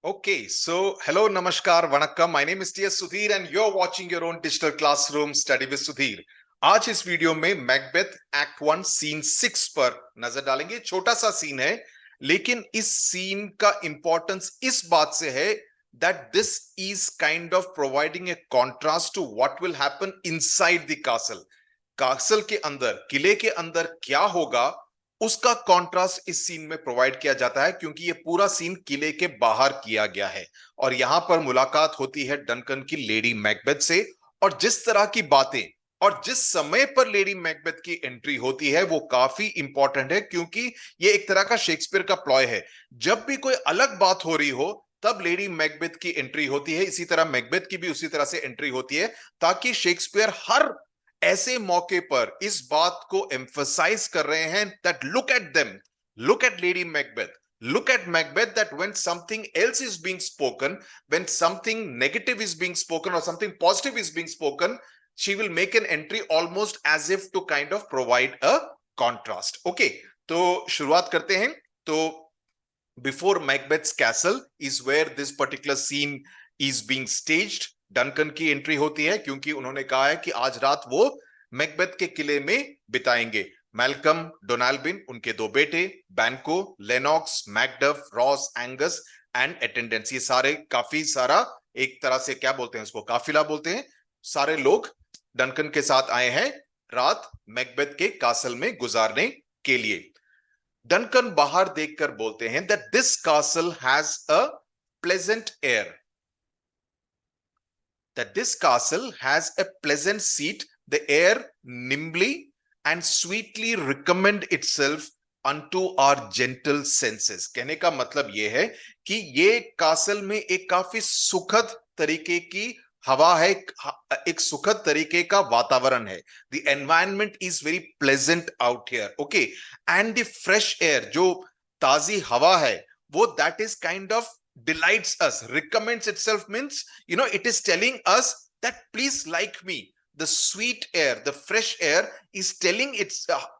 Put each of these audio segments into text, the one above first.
Okay, so hello, namaskar, vanakkam. My name is T.S. Sudhir and you're watching your own digital classroom study with Sudhir. आज इस video में Macbeth act 1 scene 6 पर नजर डालेंगे। छोटा सा सीन है, लेकिन इस सीन का इंपॉर्टेंस इस बात से है that this is kind of providing a contrast to what will happen inside the castle. Castle के अंदर, किले के अंदर क्या होगा, उसका कॉन्ट्रास्ट इस सीन में प्रोवाइड किया जाता है, क्योंकि ये पूरा सीन किले के बाहर किया गया है और यहां पर मुलाकात होती है डंकन की लेडी मैकबेथ से। और जिस तरह की बातें और जिस समय पर लेडी मैकबेथ की एंट्री होती है वो काफी इंपॉर्टेंट है, क्योंकि ये एक तरह का शेक्सपियर का प्लॉय है। जब भी कोई अलग बात हो रही हो तब लेडी मैकबेथ की एंट्री होती है, इसी तरह मैकबेथ की भी उसी तरह से एंट्री होती है, ताकि शेक्सपियर हर ऐसे मौके पर इस बात को एम्फसाइज कर रहे हैं that look at them, look at lady Macbeth, look at Macbeth, that when something else is being spoken, when something negative is being spoken or something positive is being spoken, she will make an entry almost as if to kind of provide a contrast. Okay, तो शुरुआत करते हैं। तो before Macbeth's castle is where this particular scene is being staged. Duncan की entry होती है क्योंकि उन्होंने कहा है कि आज रात वो मैकबेथ के किले में बिताएंगे। मैल्कम, डोनाल्बिन, उनके दो बेटे, बैंको, Lennox, Macduff, Ross, Angus and attendants, ये सारे काफी सारा एक तरह से क्या बोलते हैं उसको, काफिला बोलते हैं। सारे लोग डंकन के साथ आए हैं रात मैकबेथ के कासल में गुजारने के लिए। डंकन बाहर देखकर बोलते हैं that this castle has a pleasant air, that this castle has a pleasant seat, the air nimbly and sweetly recommend itself unto our gentle senses. कहने का मतलब यह है कि ये कासल में एक काफी सुखद तरीके की हवा है, एक सुखद तरीके का वातावरण है। The environment is very pleasant out here, okay, and the fresh air, जो ताजी हवा है वो that is kind of delights us. Recommends itself means, it is telling us that please like me. The sweet air, the fresh air is telling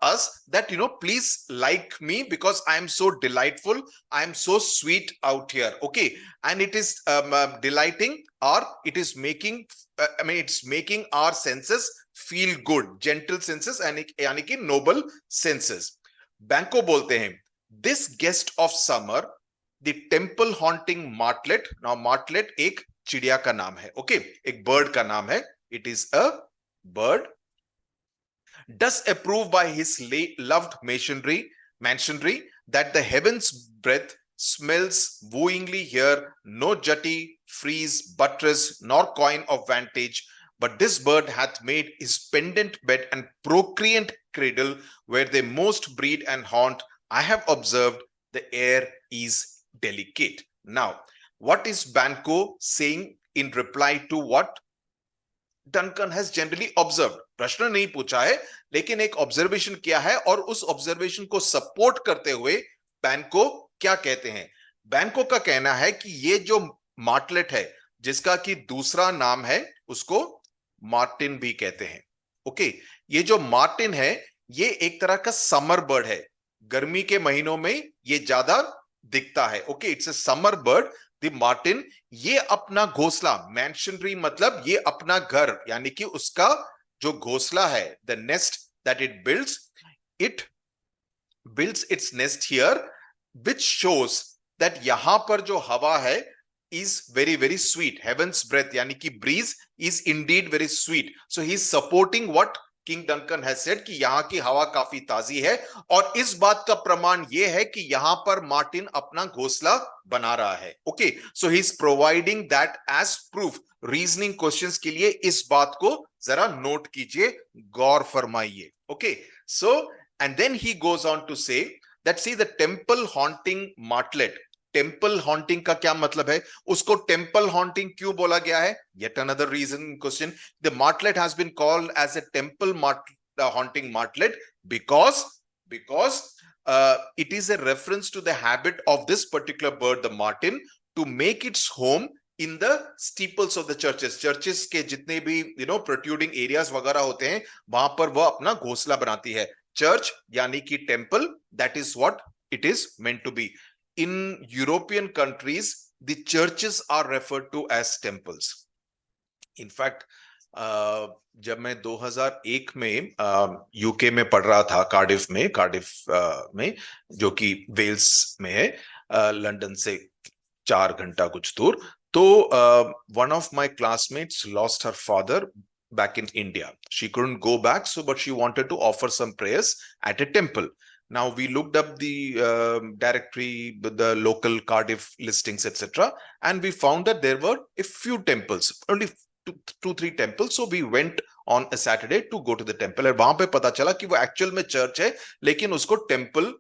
us that, please like me because I am so delightful, I am so sweet out here. Okay, and it is delighting, or it is making it's making our senses feel good, gentle senses यानी कि noble senses. बैंको बोलते हैं this guest of summer, the temple haunting martlet. Now martlet एक चिड़िया का नाम है, okay, एक bird का नाम है, it is a bird, does approve by his loved masonry that the heaven's breath smells wooingly here, no jutty, frieze, buttress, nor coign of vantage, but this bird hath made his pendant bed and procreant cradle where they most breed and haunt. I have observed the air is delicate. Now, what is Banco saying in reply to what Duncan has generally observed? प्रश्न नहीं पूछा है, लेकिन एक observation किया है, और उस ऑब्जर्वेशन को सपोर्ट करते हुए बैंको क्या कहते हैं? बैंको का कहना है कि ये जो मार्टलेट है, जिसका कि दूसरा नाम है, उसको मार्टिन भी कहते हैं। ओके, ये जो मार्टिन है ये एक तरह का समर बर्ड है, गर्मी के महीनों में ये ज्यादा दिखता है। Okay, it's a summer bird, the Martin. ये अपना घोंसला, मैंशनरी मतलब ये अपना घर, यानी कि उसका जो घोंसला है, the nest that it builds its nest here, which shows that यहां पर जो हवा है is very very sweet. Heaven's breath यानी कि breeze is indeed very sweet. So he is supporting what king Duncan has said कि यहां की हवा काफी ताजी है, और इस बात का प्रमाण यह है कि यहां पर मार्टिन अपना घोंसला बना रहा है। Okay, so he is providing that age proof. Reasoning questions के लिए इस बात को जरा नोट कीजिए, गौर फरमाइए। Okay, so and then he goes on to say that see the temple haunting martlet. Temple haunting का क्या मतलब है, उसको टेंपल हॉन्टिंग क्यों बोला गया है? Yet another reason question. The martlet has been called as a temple haunting martlet because it is a reference to the habit of this particular bird, the martin, to make its home in the steeples of the churches. Churches के जितने भी protruding areas वगैरह होते हैं, वहां पर वह अपना घोंसला बनाती है। चर्च यानी कि temple, that is what it is meant to be. In European countries, the churches are referred to as temples. In fact, जब मैं 2001 में यूके में पढ़ रहा था, कार्डिफ में, जो कि वेल्स में है, लंदन से 4 घंटा कुछ दूर, तो one of my classmates lost her father back in India. She couldn't go back, but she wanted to offer some prayers at a temple. Now we looked up the directory, the local Cardiff listings, etc., and we found that there were a few temples, only two, 3 temples. So we went on a Saturday to go to the temple. और वहां पे पता चला कि वो actual में church है, लेकिन उसको टेम्पल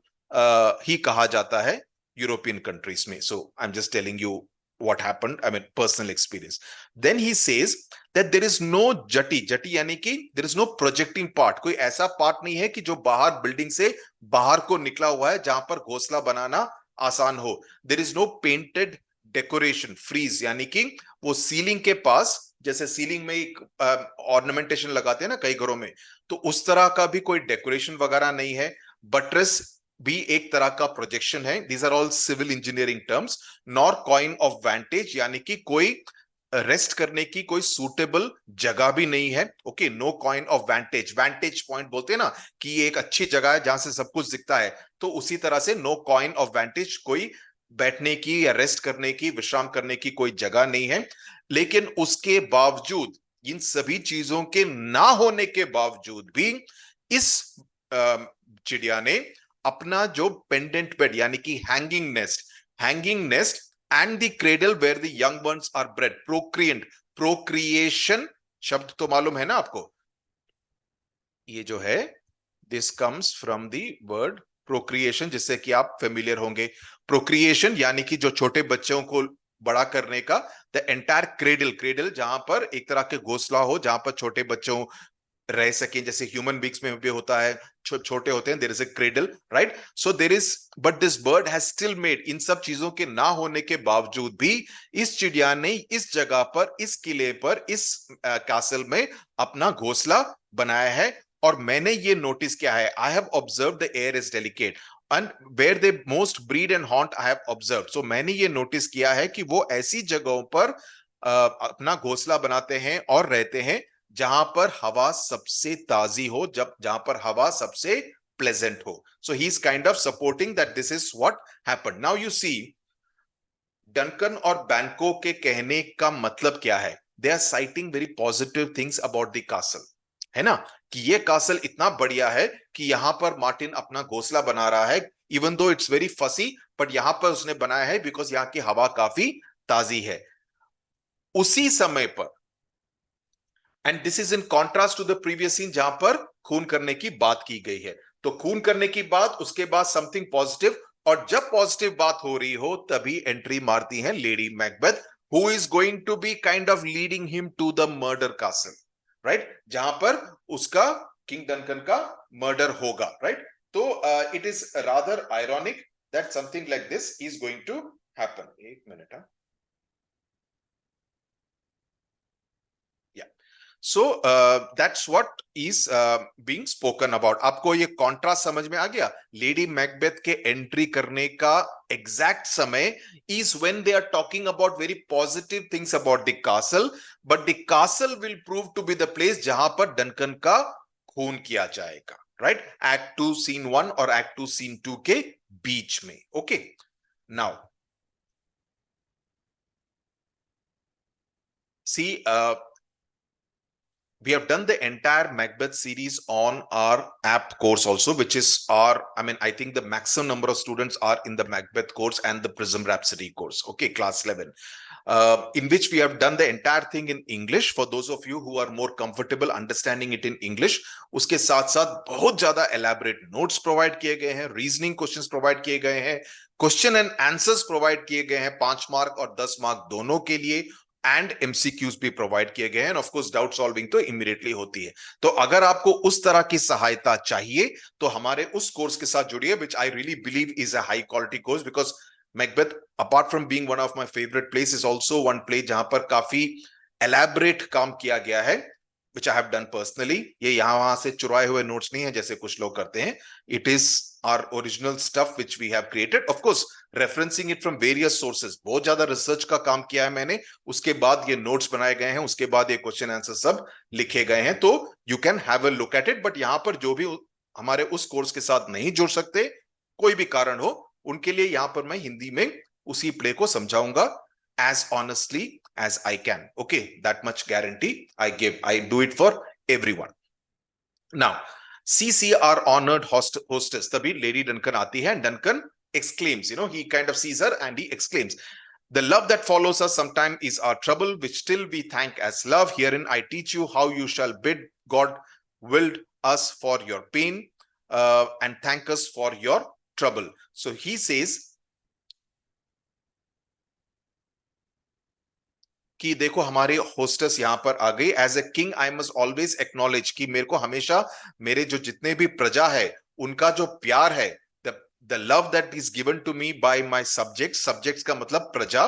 ही कहा जाता है यूरोपियन कंट्रीज में. So I'm just telling you what happened, I mean personal experience. Then he says that there is no jati यानी कि there is no projecting part. कोई ऐसा पार्ट नहीं है कि जो बाहर बिल्डिंग से बाहर को निकला हुआ है जहां पर घोंसला बनाना आसान हो. There is no painted decoration frieze, यानी कि वो सीलिंग के पास, जैसे सीलिंग में एक ऑर्नामेंटेशन लगाते हैं ना कई घरों में, तो उस तरह का भी कोई डेकोरेशन वगैरह नहीं है. बटरेस भी एक तरह का प्रोजेक्शन है. These are all civil engineering terms. Nor coign of vantage, यानी कि कोई रेस्ट करने की कोई सूटेबल जगह भी नहीं है. Okay, no coign of vantage. Vantage point बोलते हैं ना कि ये एक अच्छी जगह है जहां से सब कुछ दिखता है, तो उसी तरह से नो कॉइन ऑफ वांटेज, कोई बैठने की या रेस्ट करने की, विश्राम करने की कोई जगह नहीं है. लेकिन उसके बावजूद, इन सभी चीजों के ना होने के बावजूद भी, इस चिड़िया ने अपना जो पेंडेंट बेड, यानी कि hanging nest and the cradle where the young ones are bred, procreation शब्द तो मालूम है ना आपको, ये जो है this comes from the word procreation, जिससे कि आप फेमिलियर होंगे. प्रोक्रिएशन यानी कि जो छोटे बच्चों को बड़ा करने का, द एंटायर क्रेडल जहां पर एक तरह के घोंसला हो, जहां पर छोटे बच्चों रह सकें, जैसे ह्यूमन बींग्स में भी होता है, छोटे होते हैं, there is a cradle, right. So there is, but this bird has still made, इन सब चीजों के ना होने के बावजूद भी इस चिड़िया ने इस जगह पर, इस किले पर, इस कैसल में अपना घोंसला बनाया है. और मैंने ये नोटिस किया है, I have observe the air is delicate and where they most breed and haunt, I have observe. So मैंने ये नोटिस किया है कि वो ऐसी जगहों पर अपना घोंसला बनाते हैं और रहते हैं जहां पर हवा सबसे ताजी हो, जहां पर हवा सबसे प्लेजेंट हो. So he is kind of supporting that this is what happened. Now you see, Duncan और बैंको के कहने का मतलब क्या है? They are citing very positive things about the castle, है ना, कि ये कासल इतना बढ़िया है कि यहां पर मार्टिन अपना घोंसला बना रहा है, इवन दो इट्स वेरी फसी, बट यहां पर उसने बनाया है बिकॉज यहां की हवा काफी ताजी है. उसी समय पर, and this is in contrast to the previous scene जहां पर खून करने की बात की गई है. तो खून करने की बात, उसके बाद समथिंग पॉजिटिव, और जब पॉजिटिव बात हो रही हो तभी एंट्री मारती है lady Macbeth, who is going to be kind of leading him to the murder castle, right, जहां पर उसका किंग डंकन का मर्डर होगा, राइट. तो it is rather ironic that something like this is going to happen. एक minute. So that's what is being spoken about. आपको ये contrast समझ में आ गया? लेडी मैकबेथ के एंट्री करने का एग्जैक्ट समय is when they are talking about very positive things about the castle, but the castle will prove to be the place जहां पर डंकन का खून किया जाएगा, right? Act 2 scene 1 और Act 2 scene 2 के बीच में. Okay, now see, we have done the entire Macbeth series on our app course also, which is our, I mean, I think the maximum number of students are in the Macbeth course and the Prism Rhapsody course, okay, class 11, in which we have done the entire thing in English for those of you who are more comfortable understanding it in English. उसके साथ साथ बहुत ज्यादा elaborate notes provide किए गए हैं, reasoning questions provide किए गए हैं, question and answers provide किए गए हैं 5 मार्क और 10 मार्क दोनों के लिए, एंड एमसीक्यूज भी प्रोवाइड किए गए हैं. ऑफ कोर्स डाउट सॉल्विंग तो इमीडिएटली होती है. तो अगर आपको उस तरह की सहायता चाहिए तो हमारे उस कोर्स के साथ जुड़िए, which I really believe is a high quality course, because Macbeth apart from being one of my favourite place is also one play जहां पर काफी एलैबोरेट काम किया गया है, which I have done personally. ये यहाँ वहां से चुराए हुए नोट्स नहीं है जैसे कुछ लोग करते हैं. It is our original stuff which we have created. Of course, referencing it from various sources, बहुत ज्यादा रिसर्च का काम किया है मैंने, उसके बाद ये नोट्स बनाए गए हैं, उसके बाद ये क्वेश्चन आंसर सब लिखे गए हैं, तो you can have a look at it. But यहां पर जो भी हमारे उस कोर्स के साथ नहीं जुड़ सकते, कोई भी कारण हो, उनके लिए यहां पर मैं हिंदी में उसी प्ले को समझाऊंगा as honestly as I can. Okay, that much guarantee I give. I do it for everyone. Now, CCR honored hostess. तभी Lady Duncan आती है, and Duncan exclaims, he kind of sees her and he exclaims, the love that follows us sometime is our trouble, which still we thank as love. Herein I teach you how you shall bid God willed us for your pain and thank us for your trouble. So he says कि देखो हमारे hostess यहां पर आ गई। As a king I must always acknowledge, कि मेरे को हमेशा मेरे जो जितने भी प्रजा है उनका जो प्यार है, the love that is given to me by my subjects, subjects का मतलब प्रजा,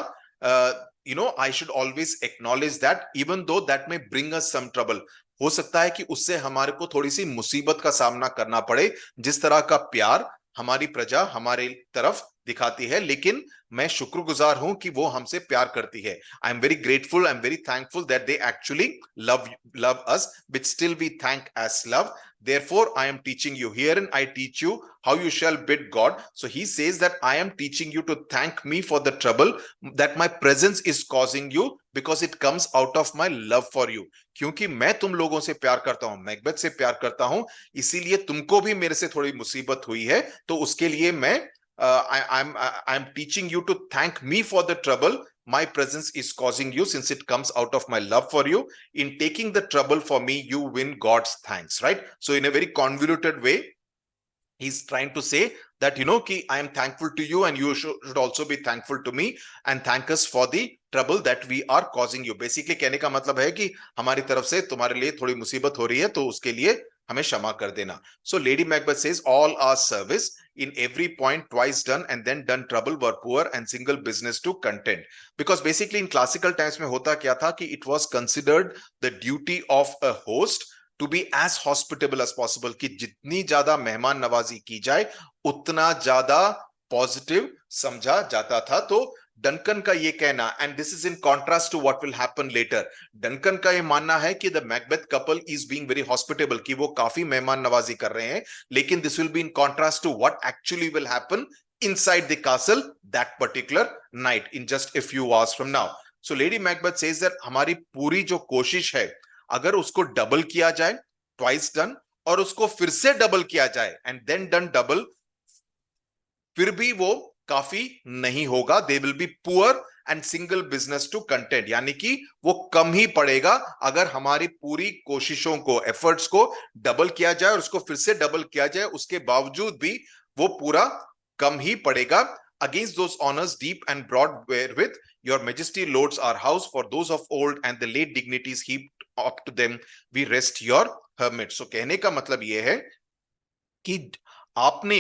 I should always acknowledge that even though that may bring us some trouble. हो सकता है कि उससे हमारे को थोड़ी सी मुसीबत का सामना करना पड़े, जिस तरह का प्यार हमारी प्रजा हमारे तरफ दिखाती है, लेकिन मैं शुक्रगुजार हूं कि वो हमसे प्यार करती है। I am very grateful, I am very thankful that they actually love us, which still we thank as love. Therefore I am teaching you, herein I teach you how you shall bid God. So he says that I am teaching you to thank me for the trouble that my presence is causing you, because it comes out of my love for you. क्योंकि मैं तुम लोगों से प्यार करता हूं, Macbeth से प्यार करता हूं, इसीलिए तुमको भी मेरे से थोड़ी मुसीबत हुई है, तो उसके लिए मैं I'm teaching you to thank me for the trouble my presence is causing you, since it comes out of my love for you. In taking the trouble for me, you win God's thanks, right? So in a very convoluted way, he's trying to say that ki I am thankful to you and you should also be thankful to me and thank us for the trouble that we are causing you. Basically कहने का मतलब है कि हमारी तरफ से तुम्हारे लिए थोड़ी मुसीबत हो रही है, तो उसके लिए हमें क्षमा कर देना. So Lady Macbeth says, all our service in every point twice done and then done trouble were poor and single business to content. Because basically in classical times में होता क्या था कि it was considered the duty of a host to be as hospitable as possible, कि जितनी ज्यादा मेहमान नवाजी की जाए उतना ज्यादा पॉजिटिव समझा जाता था. तो डंकन का ये कहना, and this is in contrast to what will happen later, Duncan का ये मानना है कि the Macbeth couple is being very hospitable, कि वो काफी मेहमान नवाजी कर रहे हैं, लेकिन this will be in contrast to what actually will happen inside the castle that particular night in just a few hours from now. So Lady Macbeth says that हमारी पूरी जो कोशिश है, अगर उसको डबल किया जाए, ट्वाइस डन, और उसको फिर से डबल किया जाए एंड देन डन डबल, फिर भी वो काफी नहीं होगा. They will be poor and single business to content, यानी कि वो कम ही पड़ेगा अगर हमारी पूरी कोशिशों को, एफर्ट्स को डबल किया जाए और उसको फिर से डबल किया जाए, उसके बावजूद भी वो पूरा कम ही पड़ेगा. Against those honors deep and broad wherewith your majesty loads our house, for those of old and the late dignities heaped up to them we rest your hermits. So कहने का मतलब ये है कि आपने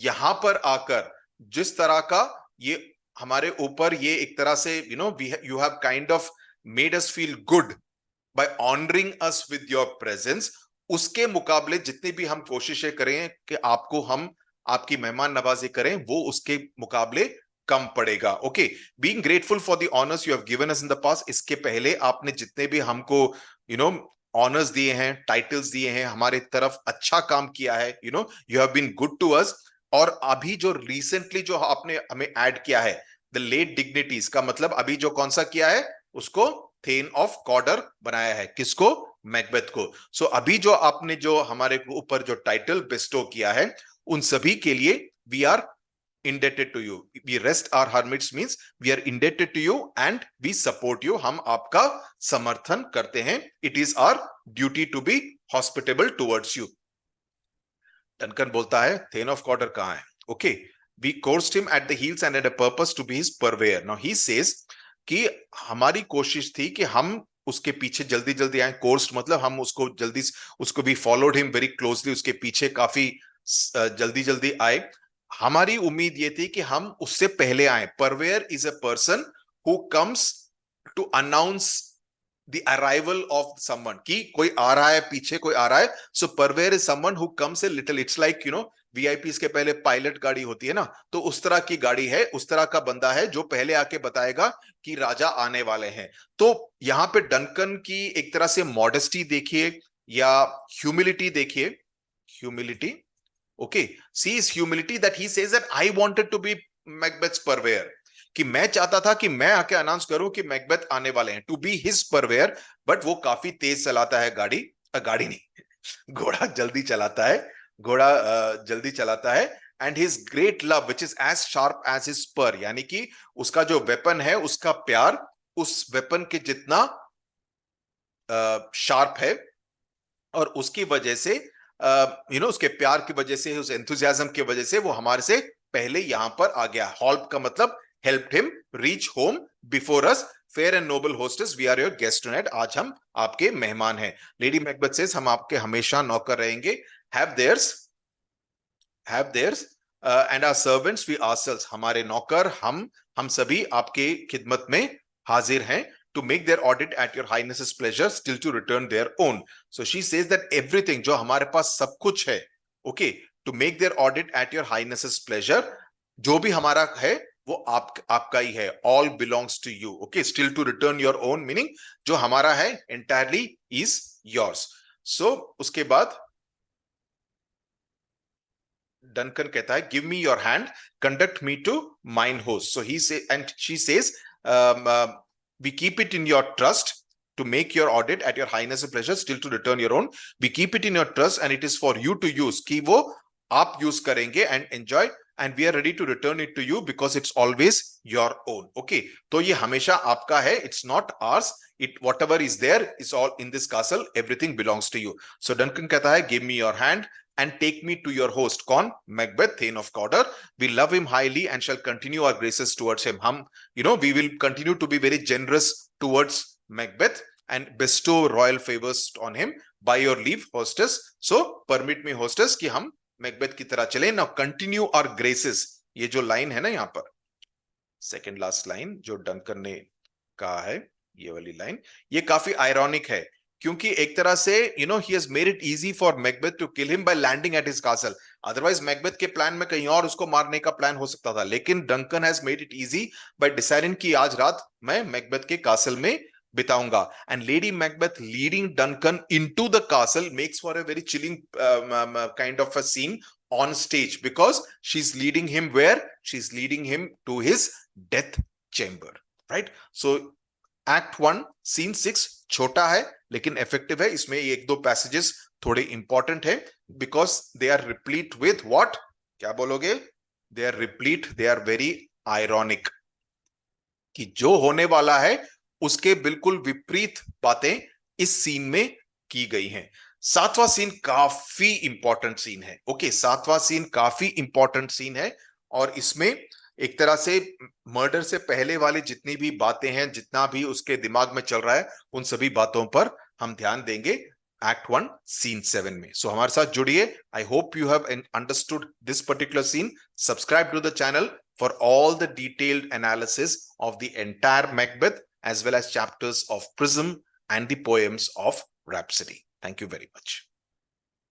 यहां पर आकर जिस तरह का ये हमारे ऊपर ये एक तरह से you have kind of made us feel good by honoring us with your presence, उसके मुकाबले जितनी भी हम कोशिशें करें कि आपको हम आपकी मेहमान नवाजी करें, वो उसके मुकाबले कम पड़ेगा. Okay, being grateful for the honours you have given us in the past, इसके पहले आपने जितने भी हमको ऑनर्स दिए हैं, टाइटल्स दिए हैं, हमारे तरफ अच्छा काम किया है, you have been good to us. और अभी जो रिसेंटली जो आपने हमें ऐड किया है, द लेट डिग्निटीज, का मतलब अभी जो कौन सा किया है, उसको थेन ऑफ कॉर्डर बनाया है. किसको? मैकबेथ को. सो अभी जो आपने जो हमारे ऊपर जो टाइटल बेस्टो किया है, उन सभी के लिए we are indebted to you. We rest our hermits means we are indebted to you and we support you. हम आपका समर्थन करते हैं. It is our duty to be hospitable towards you. Duncan बोलता है, थेन ऑफ कॉर्डर कहां है? Okay, we coursed him at the heels and had a purpose to be his purveyor. Now he says कि हमारी कोशिश थी कि हम उसके पीछे जल्दी जल्दी आए. कोर्स्ड मतलब हम उसको जल्दी, उसको भी फॉलोड हिम वेरी क्लोजली, उसके पीछे काफी जल्दी जल्दी आए. हमारी उम्मीद ये थी कि हम उससे पहले आए. Purveyor is a person who comes to announce the arrival of someone, कि कोई आ रहा है, पीछे कोई आ रहा है. So purveyor is someone who comes a little, it's like VIP के पहले पायलट गाड़ी होती है ना, तो उस तरह की गाड़ी है, उस तरह का बंदा है जो पहले आके बताएगा कि राजा आने वाले हैं। तो यहां पे डंकन की एक तरह से मॉडेस्टी देखिए या ह्यूमिलिटी देखिए, humility, okay, see is humility that he says that I wanted to be Macbeth's purveyor, कि मैं चाहता था कि मैं आके अनाउंस करूं कि मैकबेथ आने वाले हैं, to be his purveyor, but वो काफी तेज चलाता है गाड़ी, गाड़ी नहीं घोड़ा जल्दी चलाता है, घोड़ा जल्दी चलाता है, and his great love which is as sharp as his spur, यानी कि उसका जो वेपन है, उसका प्यार उस वेपन के जितना शार्प है, और उसकी वजह से उसके प्यार की वजह से, उस एंथुजियाज्म की वजह से वो हमारे से पहले यहां पर आ गया। हेल्प का मतलब help him reach home before us, fair and noble hostess, we are your guest tonight, आज हम आपके मेहमान हैं। लेडी मैकबेथ सेज हम आपके हमेशा नौकर रहेंगे, have theirs and our servants we ourselves, हमारे नौकर हम सभी आपके खिदमत में हाजिर हैं, to make their audit at your highness's pleasure, still to return their own. So she says that everything जो हमारे पास सब कुछ है, okay, to make their audit at your highness's pleasure, जो भी हमारा है वो आपका ही है, all belongs to you, okay, still to return your own, meaning जो हमारा है entirely is yours. So उसके बाद डंकन कहता है give me your hand, conduct me to mine host. So he say and she says we keep it in your trust to make your audit at your highness pleasure, still to return your own. We keep it in your trust and it is for you to use, कि वो आप use करेंगे and enjoy, and we are ready to return it to you because it's always your own. Okay, तो ये हमेशा आपका है, it's not ours. It whatever is there is all in this castle, everything belongs to you. So Duncan कहता है give me your hand and take me to your host. कौन? Macbeth, Thane of Cawdor. We love him highly and shall continue our graces towards him. हम, we will continue to be very generous towards Macbeth and bestow royal favors on him by your leave, hostess. So permit me, hostess, कि हम Macbeth की तरह चले. Now continue our graces. ये जो line है ना यहाँ पर, सेकेंड लास्ट लाइन जो डंकन ने कहा है, ये वाली लाइन, ये काफी आयरॉनिक है, क्योंकि एक तरह से he has made it easy for Macbeth to kill him by landing at his castle. Otherwise Macbeth के प्लान में कहीं और उसको मारने का प्लान हो सकता था, लेकिन Duncan has made it easy by deciding कि आज रात मैं Macbeth के castle में बिताऊंगा. And Lady Macbeth leading Duncan into the castle makes for a very chilling kind of a scene on stage, because she's leading him where? She's leading him to his death chamber, right? So Act 1 Scene 6 छोटा है लेकिन effective है, इसमें एक दो passages थोड़े important है, because they are replete with what, क्या बोलोगे? They are replete, they are very ironic, कि जो होने वाला है उसके बिल्कुल विपरीत बातें इस सीन में की गई हैं. सातवां सीन काफी इंपॉर्टेंट सीन है. ओके, सातवां सीन काफी इंपॉर्टेंट सीन है, और इसमें एक तरह से मर्डर से पहले वाली जितनी भी बातें हैं, जितना भी उसके दिमाग में चल रहा है, उन सभी बातों पर हम ध्यान देंगे एक्ट 1 सीन 7 में. सो हमारे साथ जुड़िए. I hope you have understood this particular scene. Subscribe to the channel for all the detailed analysis of the entire Macbeth as well as chapters of Prism and the poems of Rhapsody. Thank you very much.